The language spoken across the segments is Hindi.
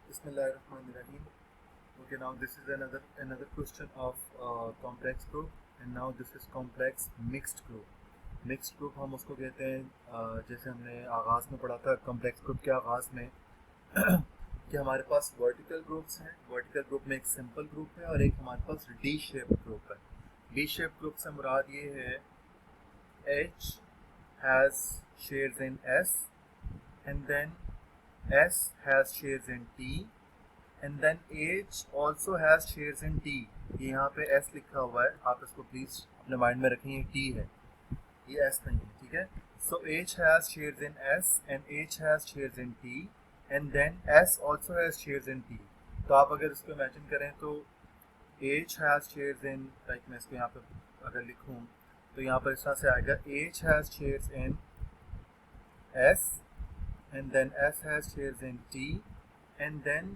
Bismillahirrahmanirrahim. Okay, now this is another question of complex group, and now this is complex mixed group. Mixed group हम उसको कहते हैं, जैसे हमने आगाज़ में पढ़ा था कॉम्प्लेक्स ग्रुप के आगाज़ में कि हमारे पास वर्टिकल ग्रुप्स हैं. वर्टिकल ग्रुप में एक सिंपल ग्रुप है और एक हमारे पास डी शेप ग्रुप है. डी शेप ग्रुप से मुराद ये है H has shares in S, and then S has shares in T, and then H also has shares in T. ये यहाँ पे S लिखा हुआ है, आप इसको प्लीज़ अपने माइंड में रखें, ये T है, ये S नहीं है, ठीक है. So H has shares in S and H has shares in T, and then S also has shares in T. तो आप अगर इसको इमेजिन करें तो H has shares in, like मैं इसको यहाँ पे अगर लिखूँ तो यहाँ पर इस तरह से आएगा H has shares in S, and then S has shares in T, and then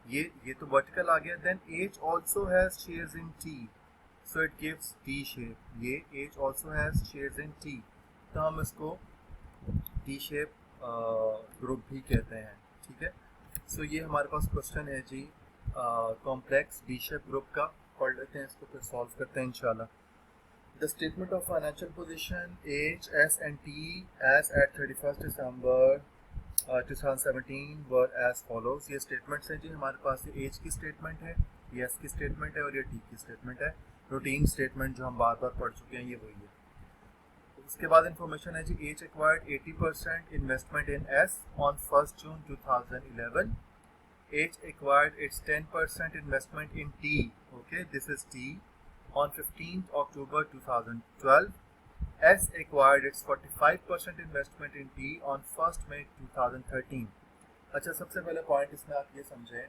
ये तो वर्टिकल आ गया, then H also has shares in T, so it gives T shape. ये H also has shares in T, तो हम इसको T shape ग्रुप भी कहते हैं, ठीक है. सो ये हमारे पास क्वेश्चन है जी कॉम्प्लेक्स डी शेप ग्रुप का. पढ़ लेते हैं इसको, फिर सॉल्व करते हैं इंशाल्लाह. The statement of financial position H, S and T as at 31st December 2017 were as follows. ये स्टेटमेंट्स हैं जी हमारे पास. ये H की स्टेटमेंट है, ये S की स्टेटमेंट है और ये T की स्टेटमेंट है. रूटीन स्टेटमेंट जो हम बार बार पढ़ चुके हैं, ये वही है. उसके बाद इंफॉर्मेशन है जी H acquired 80% investment in S on 1st June 2011. H acquired its 10% investment in T, okay, this is T, on 15th October 2012. S acquired its 45% investment in T on 1st May 2013. अच्छा, सबसे पहले पॉइंट इसमें आप ये समझें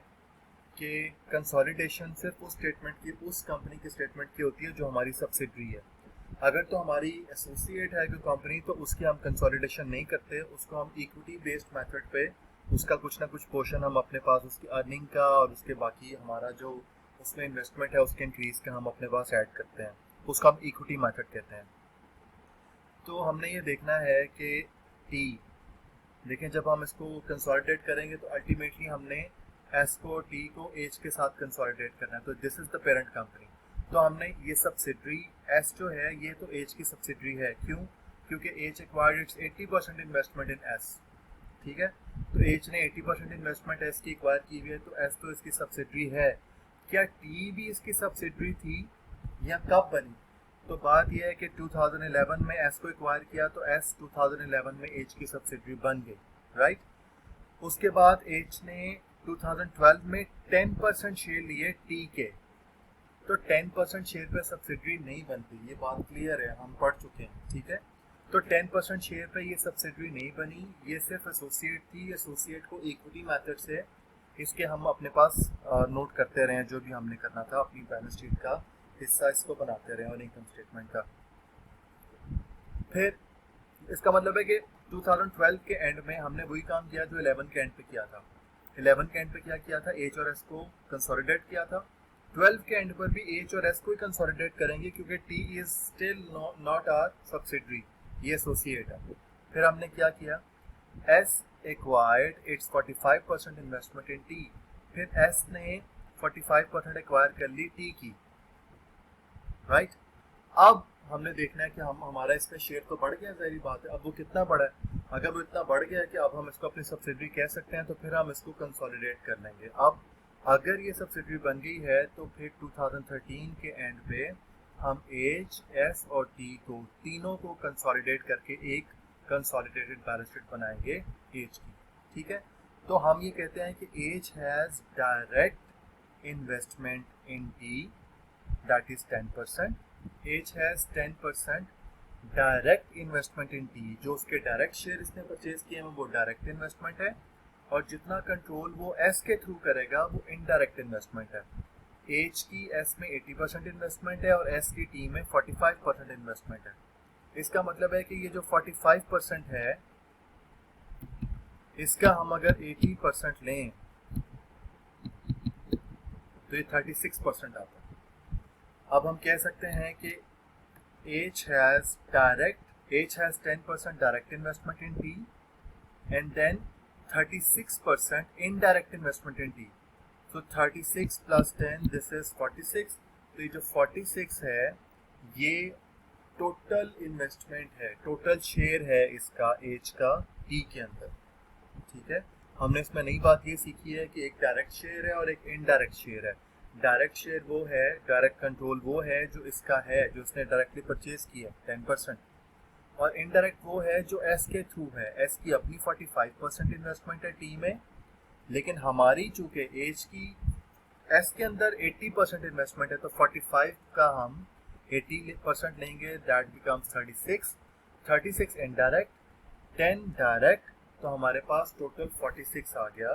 कि कंसोलिडेशन सिर्फ उस स्टेटमेंट की, उस कंपनी की स्टेटमेंट की होती है जो हमारी सब्सिडरी है. अगर तो हमारी एसोसिएट है कोई कंपनी तो उसकी हम कंसोलिडेशन नहीं करते, उसको हम इक्विटी बेस्ड मेथड पे उसका कुछ ना कुछ पोर्शन हम अपने पास उसकी अर्निंग का और उसके बाकी हमारा जो उसमें इन्वेस्टमेंट है उसके इंक्रीज का हम अपने पास ऐड करते हैं, उसका हम इक्विटी मेथड कहते हैं. तो हमने ये देखना है कि टी, देखें जब हम इसको कंसोलिडेट करेंगे तो अल्टीमेटली हमने एस को टी को एच के साथ कंसोलिडेट करना है. तो this is the parent company. तो हमने ये सब्सिडरी एस जो है ये तो एच की सब्सिडरी है. क्यों? क्योंकि H acquired it's 80% investment in S, ठीक है. तो एच ने 80% इन्वेस्टमेंट एस की एक्वायर की हुई है, तो एस तो इसकी सब्सिडरी है. क्या टी भी इसकी सब्सिडरी थी या कब बनी? तो बात यह है कि 2011 में एस को एक्वायर किया तो एस 2011 में एच की सब्सिडरी बन गई, राइट. उसके बाद एच ने 2012 में 10% शेयर लिए टी के, तो 10% शेयर पे सब्सिडरी नहीं बनती, ये बात क्लियर है, हम पढ़ चुके हैं, ठीक है. तो 10% शेयर पे ये सब्सिडरी नहीं बनी, ये सिर्फ एसोसिएट थी. एसोसिएट को इक्विटी मेथड से इसके हम अपने पास नोट करते रहे, जो भी हमने करना था अपनी बैलेंस शीट का हिस्सा इसको बनाते रहे और इनकम स्टेटमेंट का. फिर इसका मतलब है कि 2012 के एंड में हमने वही काम किया जो 11 के एंड पे किया था. 11 के एंड पे क्या किया था? एच और एस को कंसोलिडेट किया था. 12 के एंड पर भी एच और एस को ही कंसोलिडेट करेंगे क्योंकि T is still not our subsidiary, ये एसोसिएट है. फिर हमने क्या किया? S acquired its 45% investment in T. फिर एस ने 45% एक्वायर कर ली टी की, राइट. अब हमने देखना है कि हमारा इसका शेयर तो बढ़ गया, ज़ाहिर बात है. अब वो कितना बढ़ा है? अगर वो इतना बढ़ गया है कि अब हम इसको अपनी सब्सिडरी कह सकते हैं तो फिर हम इसको कंसोलिडेट कर लेंगे. अब अगर ये सब्सिडरी बन गई है तो फिर 2013 के एंड पे हम एच, एस और टी को तीनों को कंसोलिडेट करके एक कंसोलिडेटेड बैलेंस शीट बनाएंगे एच की, ठीक है. तो हम ये कहते हैं कि H has direct investment in T, that is 10%. H has 10% direct investment in T. जो उसके डायरेक्ट शेयर इसने परचेज किए हैं वो डायरेक्ट इन्वेस्टमेंट है, और जितना कंट्रोल वो एस के थ्रू करेगा वो इनडायरेक्ट इन्वेस्टमेंट है. एच की एस में 80% इन्वेस्टमेंट है और एस की टी में 45% इन्वेस्टमेंट है. इसका मतलब है कि ये जो 45% है इसका हम अगर 80% लें तो ये 36% आता है. अब हम कह सकते हैं कि H has 10% direct investment in T, and then 36% indirect investment in T. तो 36 प्लस 10 दिस इज 46। तो ये जो 46 है ये टोटल इन्वेस्टमेंट है, टोटल शेयर है इसका एज का टी के अंदर। ठीक है, हमने इसमें नई बात ये सीखी है कि एक डायरेक्ट शेयर है और एक इनडायरेक्ट शेयर है। डायरेक्ट शेयर वो है, डायरेक्ट कंट्रोल वो है जो इसका है, जो इसने डायरेक्टली परचेज किया 10%, और इनडायरेक्ट वो है जो एस के थ्रू है। एस की अपनी 45% इन्वेस्टमेंट है टी में, लेकिन हमारी चूंकि एज की एस के अंदर 80% इन्वेस्टमेंट है, तो 45 का हम 80% लेंगे, दैट बिकम्स 36। 36 इनडायरेक्ट, 10 डायरेक्ट, तो हमारे पास टोटल 46 आ गया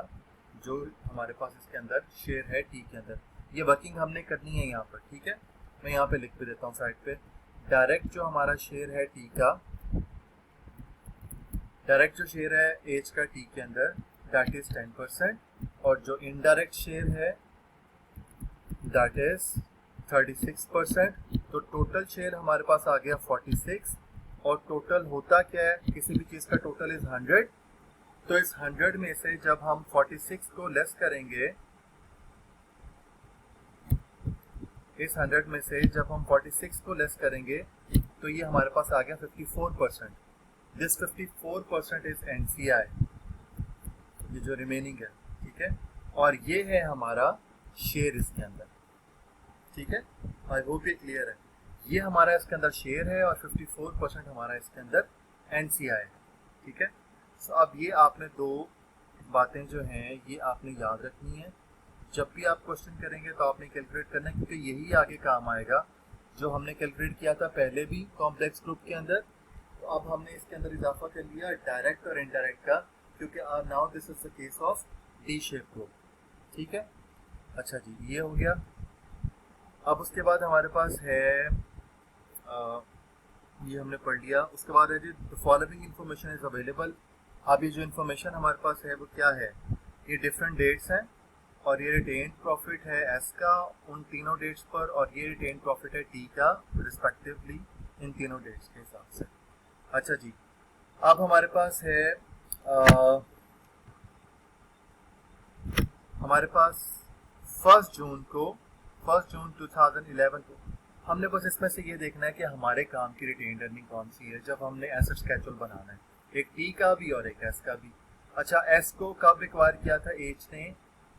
जो हमारे पास इसके अंदर शेयर है टी के अंदर। ये वर्किंग हमने करनी है यहाँ पर। ठीक है, मैं यहाँ पे लिख भी देता हूँ साइड पे। डायरेक्ट जो हमारा शेयर है टी का, डायरेक्ट जो शेयर है एज का टी के अंदर, दैट इज 10%, और जो इनडायरेक्ट शेयर है दैट इज 36%। तो टोटल शेयर हमारे पास आ गया 46, और टोटल होता क्या है, किसी भी चीज़ का टोटल इज 100। तो इस 100 में से जब हम 46 को लेस करेंगे, इस 100 में से जब हम 46 को लेस करेंगे तो ये हमारे पास आ गया 54%। दिस 54% इज एनसीआई, ये जो रिमेनिंग है। ठीक है, और ये है हमारा शेयर इसके अंदर। ठीक है, आई होप ये क्लियर है। ये हमारा इसके अंदर शेयर है और 54% हमारा इसके अंदर एनसीआई है। ठीक है, तो अब ये आपने दो बातें जो हैं ये आपने याद रखनी है। जब भी आप क्वेश्चन करेंगे तो आपने कैलकुलेट करना है, क्योंकि यही आगे काम आएगा जो हमने कैलकुलेट किया था पहले भी कॉम्प्लेक्स ग्रुप के अंदर। तो अब हमने इसके अंदर इजाफा कर लिया डायरेक्ट और इनडायरेक्ट का, क्योंकि now this is the case of D shape group. ठीक है, अच्छा जी, ये हो गया। अब उसके बाद हमारे पास है ये हमने पढ़ लिया। उसके बाद है जी the following information is available. अब ये जो इन्फॉर्मेशन हमारे पास है वो क्या है, ये डिफरेंट डेट्स हैं, और ये रिटेन प्रॉफिट है एस का उन तीनों डेट्स पर, और ये रिटेन प्रॉफिट है टी का रिस्पेक्टिवली इन तीनों डेट्स के हिसाब से। अच्छा जी, अब हमारे पास है हमारे पास 1 जून 2011 को हमने बस इसमें से ये देखना है कि हमारे काम की रिटेन अर्निंग कौन सी है जब हमने एसेट स्केड्यूल बनाना है, एक टी का भी और एक एस का भी। अच्छा, एस को कब रिक्वायर किया था एच ने,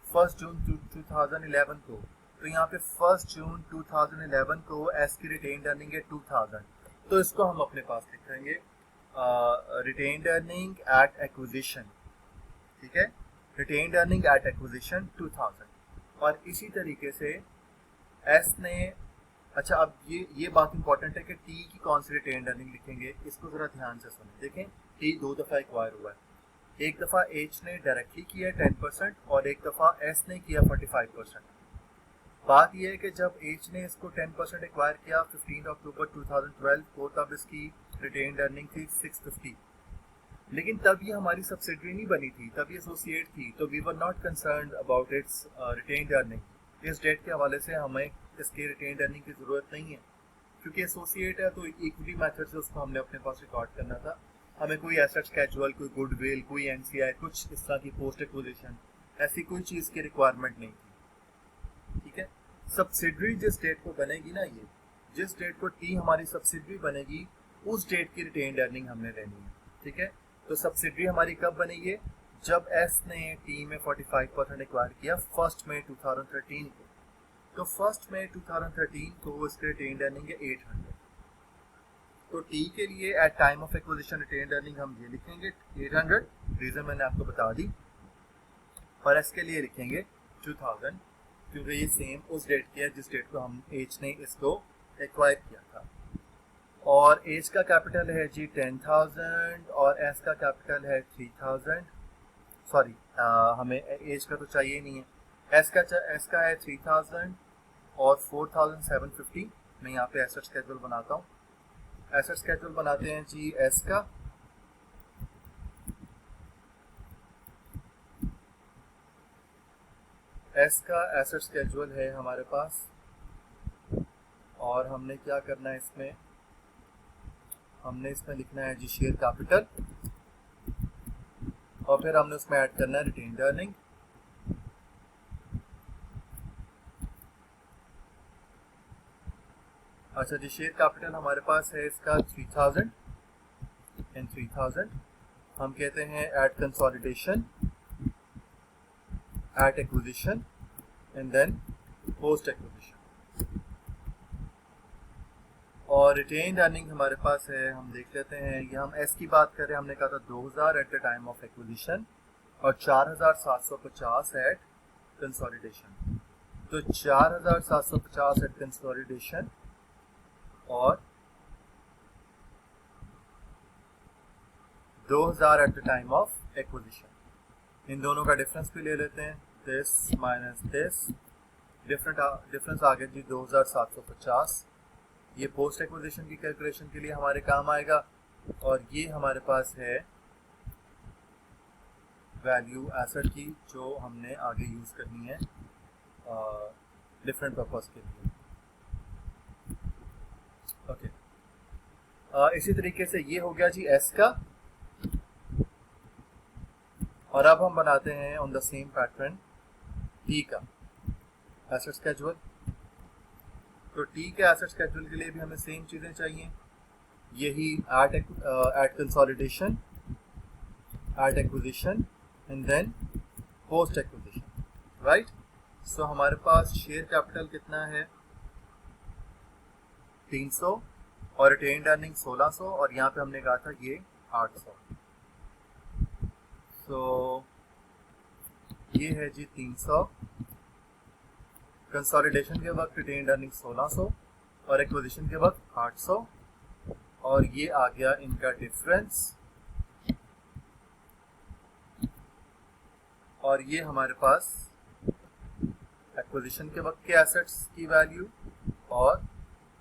1 जून 2011 को। तो यहाँ पे 1 जून 2011 को एस की रिटेन अर्निंग है 2000, तो इसको हम अपने पास लिखेंगे रिटेन अर्निंग एट एक्विजिशन। ठीक है, रिटेन अर्निंग एट एक्विजिशन 2000। और इसी तरीके से एस ने, अच्छा अब ये बात इंपॉर्टेंट है कि टी की कौन सी रिटेन अर्निंग लिखेंगे, इसको जरा ध्यान से सुनें। देखें, टी 2 दफ़ा एक्वायर हुआ है, एक दफ़ा एच ने डायरेक्टली किया 10% और एक दफ़ा एस ने किया 45%। बात यह है कि जब एच ने इसको 10% एक्वायर किया 15 अक्टूबर 2012 को, तब इसकी रिटेन अर्निंग थी 650, लेकिन तब ये हमारी सब्सिडरी नहीं बनी थी, तब ये एसोसिएट थी, तो we were not concerned about its retain earning. इस डेट के हवाले से हमें इसके रिटेन अर्निंग की ज़रूरत नहीं है, क्योंकि एसोसिएट है तो इक्विटी मेथड से उसको हमने अपने पास रिकॉर्ड करना था। हमें कोई एसेट स्केड्यूल, कोई गुडविल, कोई एनसीआई, कुछ इस तरह की पोस्ट एक्विजिशन, ऐसी कोई चीज़ की रिक्वायरमेंट नहीं थी। ठीक है, सब्सिडरी जिस डेट को बनेगी ना, ये जिस डेट को टी हमारी सब्सिडरी बनेगी उस डेट की रिटेन अर्निंग हमने लेनी है। ठीक है, तो सब्सिडरी हमारी कब बनेगी, जब एस ने टी में 45% एक्वायर किया 1 मई 2013 को। तो 1 मई 2013 को इसके रिटेन अर्निंग है 800। तो टी के लिए at time of acquisition retain earning हम ये लिखेंगे 800, रीजन मैंने आपको बता दी, और एस के लिए लिखेंगे 2000, क्योंकि ये सेम उस डेट की है जिस डेट को हम एच ने इसको एक्वायर किया था। और एच का कैपिटल है जी 10,000 और एस का कैपिटल है 3000। सॉरी, हमें एच का तो चाहिए नहीं है, एस का है 3000 और 4750। मैं यहाँ पे एसेट स्केड्यूल बनाता हूँ। एसेट स्केड्यूल बनाते हैं जी एस का, एस का एसेट स्केड्यूल है हमारे पास, और हमने क्या करना है इसमें, हमने इसमें लिखना है जी शेयर कैपिटल, और फिर हमने उसमें ऐड करना है रिटेन्ड अर्निंग। अच्छा जी, शेयर कैपिटल हमारे पास है इसका 3000 एंड 3000। हम कहते हैं add consolidation, add acquisition and then post acquisition. और रिटेन्ड अर्निंग हमारे पास है, हम देख लेते हैं। ये हम एस की बात करें, हमने कहा था 2000 at the time of acquisition और 4750 एट कंसोलिडेशन। तो 4750 एट कंसोलिडेशन और 2000 at the time of acquisition, इन दोनों का डिफरेंस भी ले लेते हैं। दिस माइनस दिस, डिफरेंस आ गया जी 2750। ये पोस्ट एक्विजिशन की कैलकुलेशन के लिए हमारे काम आएगा। और ये हमारे पास है वैल्यू एसेट की, जो हमने आगे यूज करनी है डिफरेंट पर्पस के लिए। ओके, इसी तरीके से ये हो गया जी एस का। और अब हम बनाते हैं on the same pattern T का एसेट स्केड्यूल। तो टी के एसेट स्केड्यूल के लिए भी हमें सेम चीज़ें चाहिए, यही at consolidation, add acquisition and then post acquisition, right. So हमारे पास शेयर कैपिटल कितना है 300 और रिटेन्ड अर्निंग 1600 और यहाँ पे हमने कहा था ये 800। सो ये है जी 300, कंसोलिडेशन के वक्त रिटेन्ड अर्निंग 1600 और एक्विजिशन के वक्त 800, और ये आ गया इनका डिफरेंस। और ये हमारे पास एक्विजिशन के वक्त के एसेट्स की वैल्यू और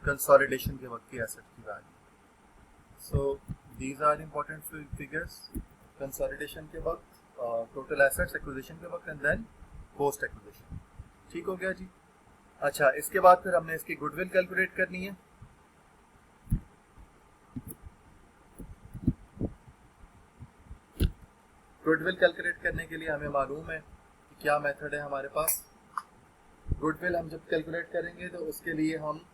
कंसोलिडेशन के वक्त के एसेट की value. So these are important figures. Consolidation के वक्त टोटल एसेट्स, एक्विजिशन के वक्त एंड देन पोस्ट एक्विजिशन। ठीक हो गया जी। अच्छा, इसके बाद फिर हमने इसकी गुडविल कैलकुलेट करनी है। गुडविल कैलकुलेट करने के लिए हमें मालूम है कि क्या मेथड है हमारे पास। गुडविल हम जब कैलकुलेट करेंगे तो उसके लिए हम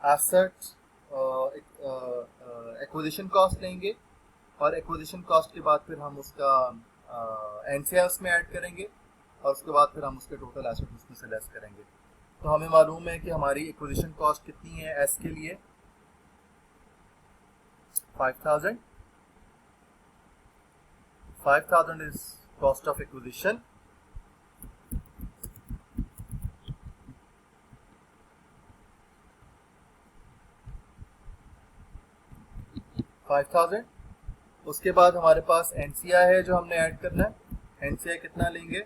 एसेट एक्विजिशन कॉस्ट लेंगे और एक्विजिशन कॉस्ट के बाद फिर हम उसका एनसीआई उसमें ऐड करेंगे और उसके बाद फिर हम उसके टोटल एसेट उसमें से लेस करेंगे। तो हमें मालूम है कि हमारी एक्विजिशन कॉस्ट कितनी है एस के लिए 5000 is cost of acquisition, उसके बाद हमारे पास एनसीआई है जो हमने ऐड करना है। एनसीआई कितना लेंगे,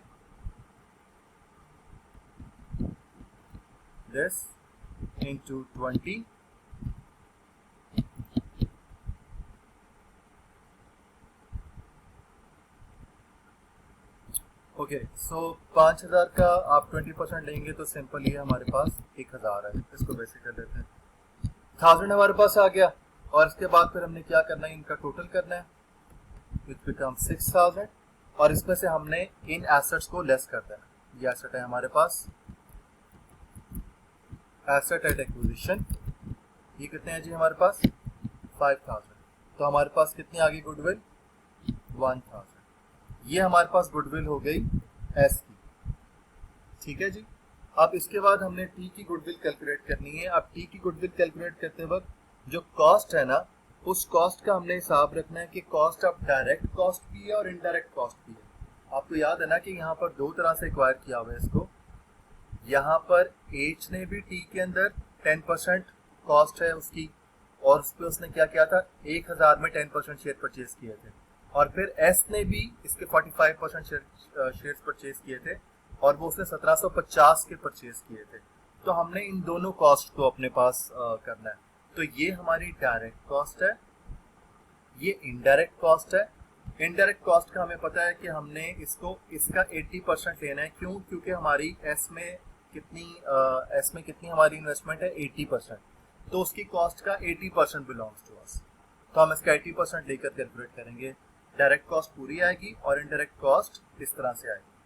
this into 20 ओके। सो 5000 का आप 20% लेंगे तो सिंपल ये हमारे पास 1000 है। इसको वैसे कर लेते हैं, 1000 हमारे पास आ गया। और इसके बाद फिर हमने क्या करना है, इनका टोटल करना है, विच बिकम 6000 और इसमें से हमने इन एसेट्स को लेस कर देना। ये एसेट है हमारे पास, एसेट एट एक्विजिशन, ये कितने हैं जी हमारे पास 5000। तो हमारे पास कितनी आ गई गुडविल 1000। ये हमारे पास गुडविल हो गई एस की। ठीक है जी। अब इसके बाद हमने टी की गुडविल कैलकुलेट करनी है। अब टी की गुडविल कैलकुलेट करते वक्त जो कॉस्ट है ना, उस कॉस्ट का हमने हिसाब रखना है कि कॉस्ट ऑफ डायरेक्ट कॉस्ट भी है और इनडायरेक्ट कॉस्ट भी है। आपको याद है ना कि यहाँ पर दो तरह से एक्वायर किया हुआ है इसको। यहाँ पर एच ने भी टी के अंदर 10% कॉस्ट है उसकी, और उस पर उसने क्या किया था 1000 में 10% शेयर परचेज किए थे। और फिर एस ने भी इसके 45% शेयर्स परचेज किए थे और वो उसने 1750 के परचेज किए थे। तो हमने इन दोनों कॉस्ट को अपने पास करना है। तो ये हमारी डायरेक्ट कॉस्ट है, ये इनडायरेक्ट कॉस्ट है। इनडायरेक्ट कॉस्ट का हमें पता है कि हमने इसका 80% लेना है। क्यों? क्योंकि हमारी एस में कितनी हमारी इन्वेस्टमेंट है 80%, तो उसकी कॉस्ट का 80% बिलोंग्स टू अस। तो हम इसका 80% लेकर कैलकुलेट करेंगे। डायरेक्ट कॉस्ट पूरी आएगी और इनडायरेक्ट कॉस्ट इस तरह से आएगी।